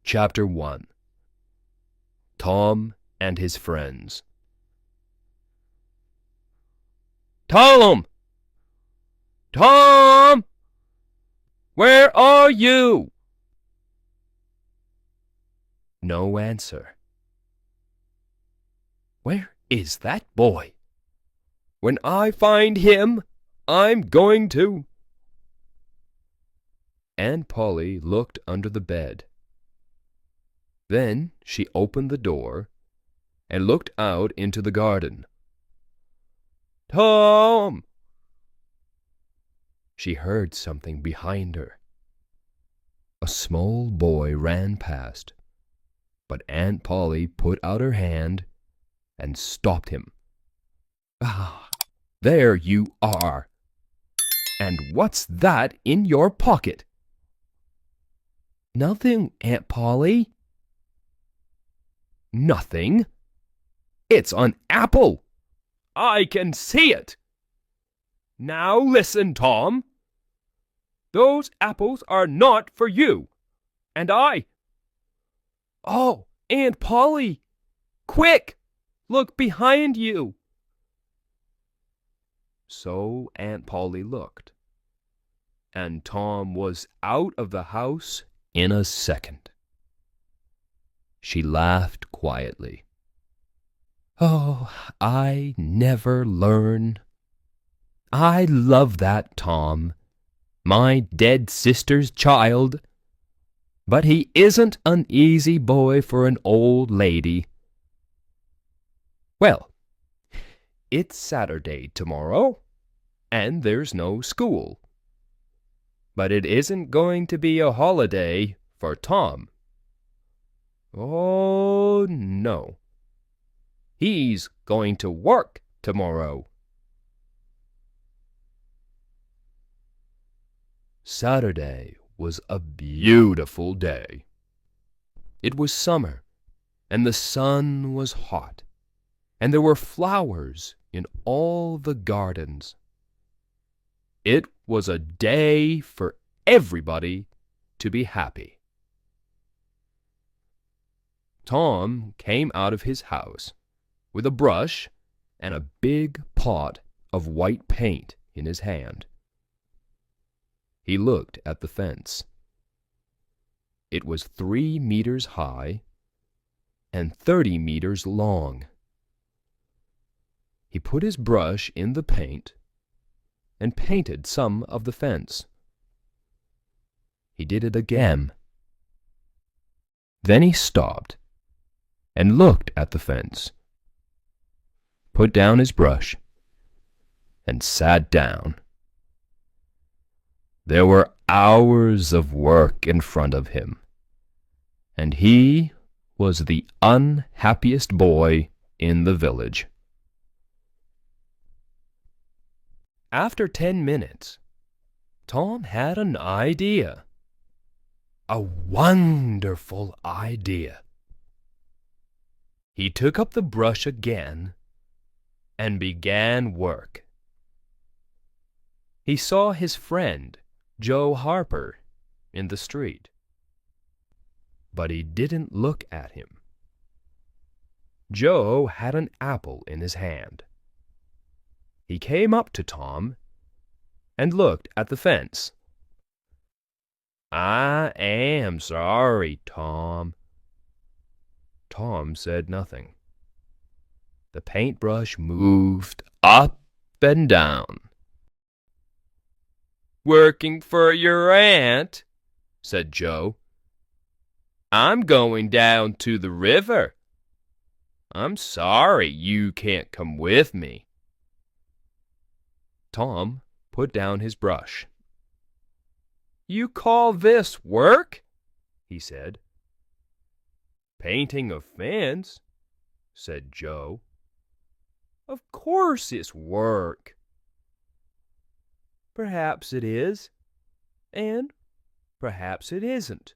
Chapter-1. Tom and His Friends. Tom! Tom! Where are you? No answer. Where is that boy? When I find him, I'm going to... Aunt Polly looked under the bed. Then she opened the door and looked out into the garden. Tom! She heard something behind her. A small boy ran past, but Aunt Polly put out her hand and stopped him. Ah, there you are! And what's that in your pocket? Nothing, Aunt Polly. Nothing? It's an apple! I can see it! Now listen, Tom. Those apples are not for you. And I... Oh, Aunt Polly! Quick! Look behind you! So Aunt Polly looked, and Tom was out of the house in a second. She laughed quietly. Oh, I never learn. I love that Tom, my dead sister's child. But he isn't an easy boy for an old lady. Well, it's Saturday tomorrow, and there's no school. But it isn't going to be a holiday for Tom. Oh, no. He's going to work tomorrow. Saturday was a beautiful day. It was summer, and the sun was hot, and there were flowers in all the gardens. It was a day for everybody to be happy. Tom came out of his house with a brush and a big pot of white paint in his hand. He looked at the fence. It was 3 meters high and 30 meters long. He put his brush in the paint and painted some of the fence. He did it again. Then he stopped and looked at the fence, put down his brush, and sat down. There were hours of work in front of him, and he was the unhappiest boy in the village. After 10 minutes, Tom had an idea. A wonderful idea. He took up the brush again and began work. He saw his friend, Joe Harper, in the street, but he didn't look at him. Joe had an apple in his hand. He came up to Tom and looked at the fence. I am sorry, Tom. Tom said nothing. The paintbrush moved up and down. Working for your aunt, said Joe. I'm going down to the river. I'm sorry you can't come with me. Tom put down his brush. You call this work? He said. Painting a fence, said Joe. Of course it's work. Perhaps it is, and perhaps it isn't.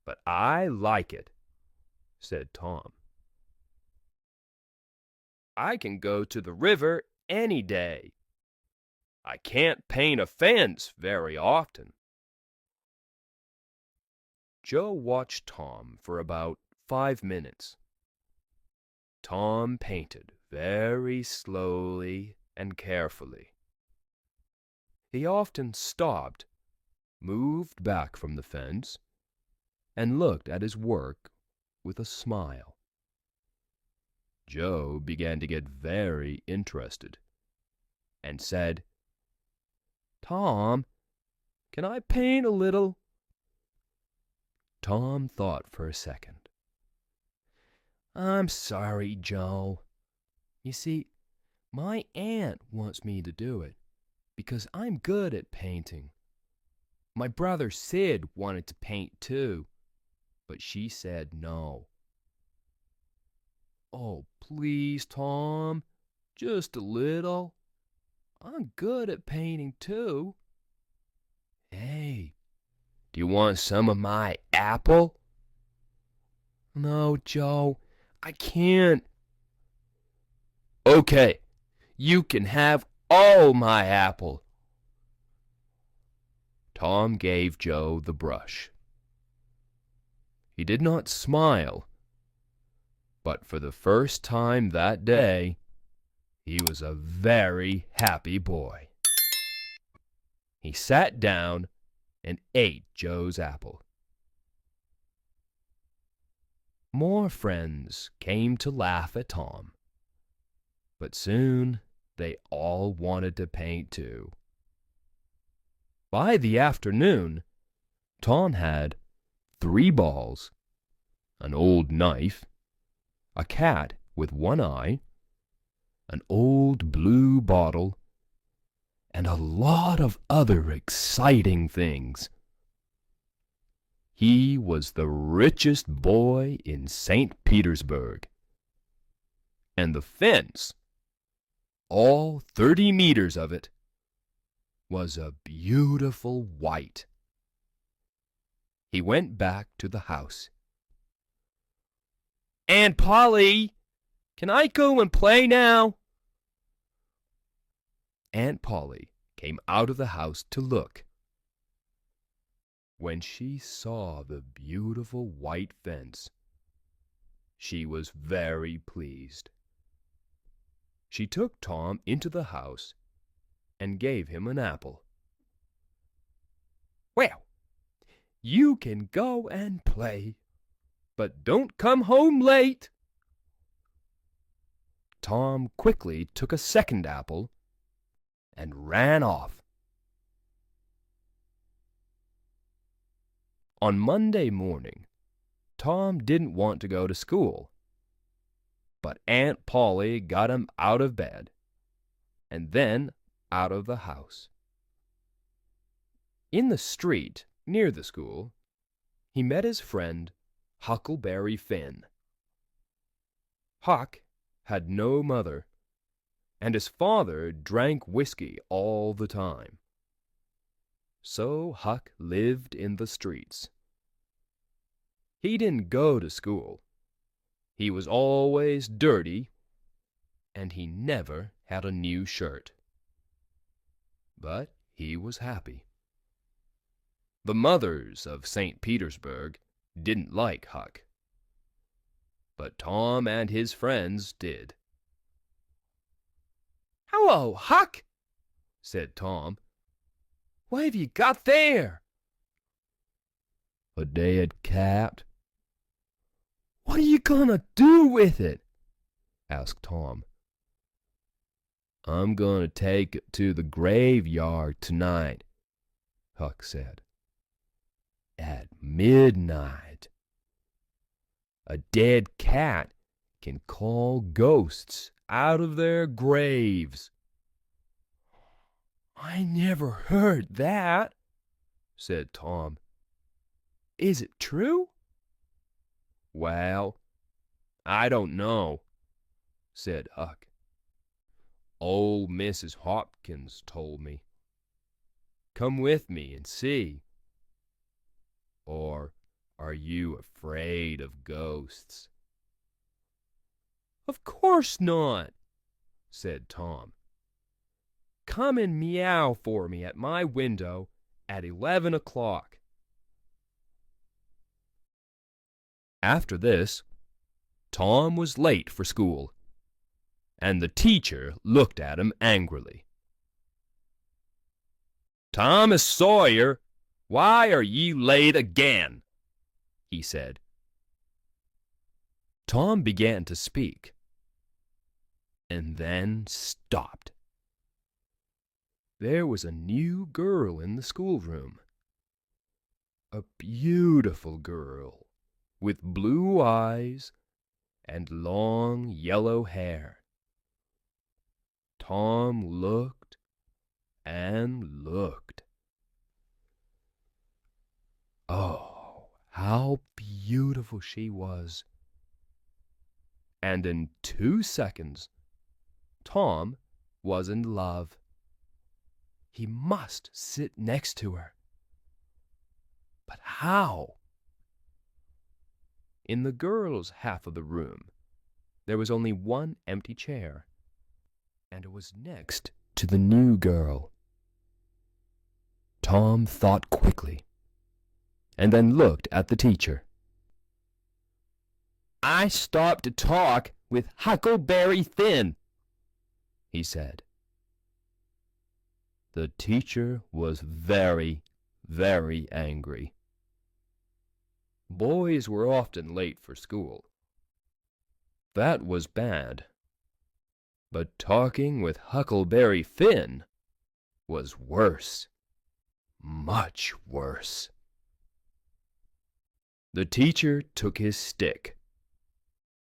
But I like it, said Tom. I can go to the river any day. I can't paint a fence very often. Joe watched Tom for about 5 minutes. Tom painted very slowly and carefully. He often stopped, moved back from the fence, and looked at his work with a smile. Joe began to get very interested and said, "Tom, can I paint a little?" Tom thought for a second. "I'm sorry, Joe. You see, my aunt wants me to do it because I'm good at painting. My brother Sid wanted to paint too, but she said no." "Oh, please, Tom, just a little. I'm good at painting too." "Hey, do you want some of my apple?" "No, Joe, I can't." "Okay, you can have all my apple." Tom gave Joe the brush. He did not smile, but for the first time that day, he was a very happy boy. He sat down and ate Joe's apple. More friends came to laugh at Tom, but soon they all wanted to paint too. By the afternoon, Tom had 3 balls, an old knife, a cat with one eye, an old blue bottle, and a lot of other exciting things. He was the richest boy in St. Petersburg. And the fence, all 30 meters of it, was a beautiful white. He went back to the house. "Aunt Polly, can I go and play now?" Aunt Polly came out of the house to look. When she saw the beautiful white fence, she was very pleased. She took Tom into the house and gave him an apple. "Well, you can go and play, but don't come home late." Tom quickly took a second apple and ran off. On Monday morning, Tom didn't want to go to school, but Aunt Polly got him out of bed and then out of the house. In the street near the school, he met his friend Huckleberry Finn. Huck had no mother, and his father drank whiskey all the time. So Huck lived in the streets. He didn't go to school. He was always dirty, and he never had a new shirt. But he was happy. The mothers of St. Petersburg didn't like Huck, but Tom and his friends did. "Hello, Huck," said Tom. "What have you got there?" "A dead cat." "What are you gonna do with it?" asked Tom. "I'm gonna take it to the graveyard tonight," Huck said. "At midnight. A dead cat can call ghosts out of their graves." "I never heard that," said Tom. "Is it true?" "Well, I don't know," said Huck. "Old Mrs. Hopkins told me. Come with me and see. Or are you afraid of ghosts?" "Of course not," said Tom. "Come and meow for me at my window at 11 o'clock. After this, Tom was late for school, and the teacher looked at him angrily. "Thomas Sawyer, why are ye late again?" he said. Tom began to speak, and then stopped. There was a new girl in the schoolroom, a beautiful girl with blue eyes and long yellow hair. Tom looked and looked. Oh, how beautiful she was! And in 2 seconds, Tom was in love. He must sit next to her. But how? In the girls' half of the room, there was only one empty chair, and it was next to the new girl. Tom thought quickly, and then looked at the teacher. "I stopped to talk with Huckleberry Finn," he said. The teacher was very, very angry. Boys were often late for school. That was bad. But talking with Huckleberry Finn was worse, much worse. The teacher took his stick,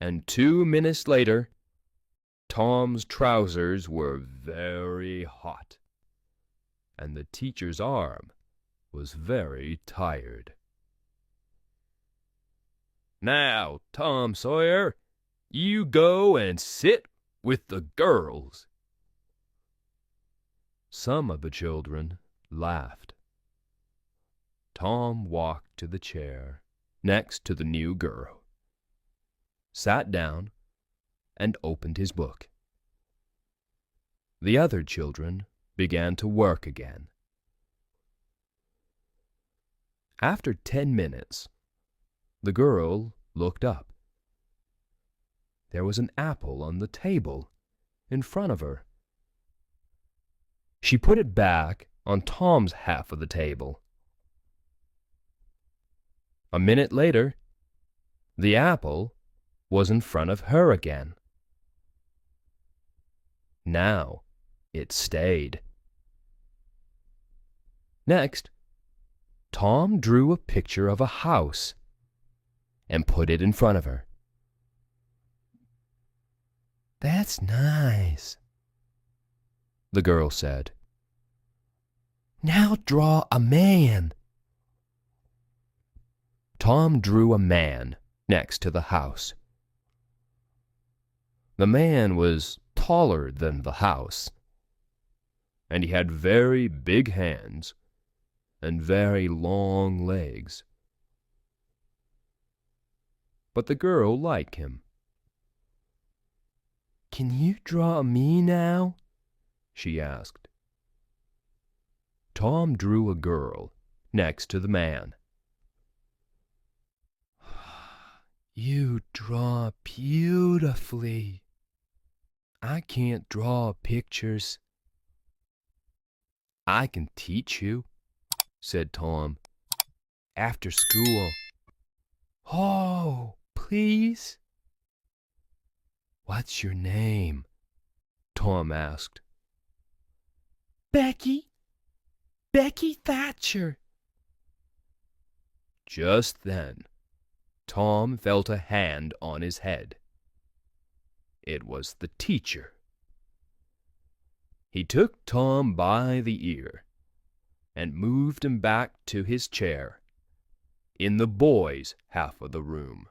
and 2 minutes later, Tom's trousers were very hot, and the teacher's arm was very tired. "Now, Tom Sawyer, you go and sit with the girls." Some of the children laughed. Tom walked to the chair next to the new girl, sat down, and opened his book. The other children began to work again. After 10 minutes, the girl looked up. There was an apple on the table in front of her. She put it back on Tom's half of the table. A minute later, the apple was in front of her again. Now it stayed. Next, Tom drew a picture of a house and put it in front of her. "That's nice," the girl said. "Now draw a man." Tom drew a man next to the house. The man was taller than the house, and he had very big hands and very long legs. But the girl liked him. "Can you draw me now?" she asked. Tom drew a girl next to the man. "You draw beautifully. I can't draw pictures." "I can teach you," said Tom, "after school." "Oh, please." "What's your name?" Tom asked. "Becky. Becky Thatcher." Just then, Tom felt a hand on his head. It was the teacher. He took Tom by the ear and moved him back to his chair in the boys' half of the room.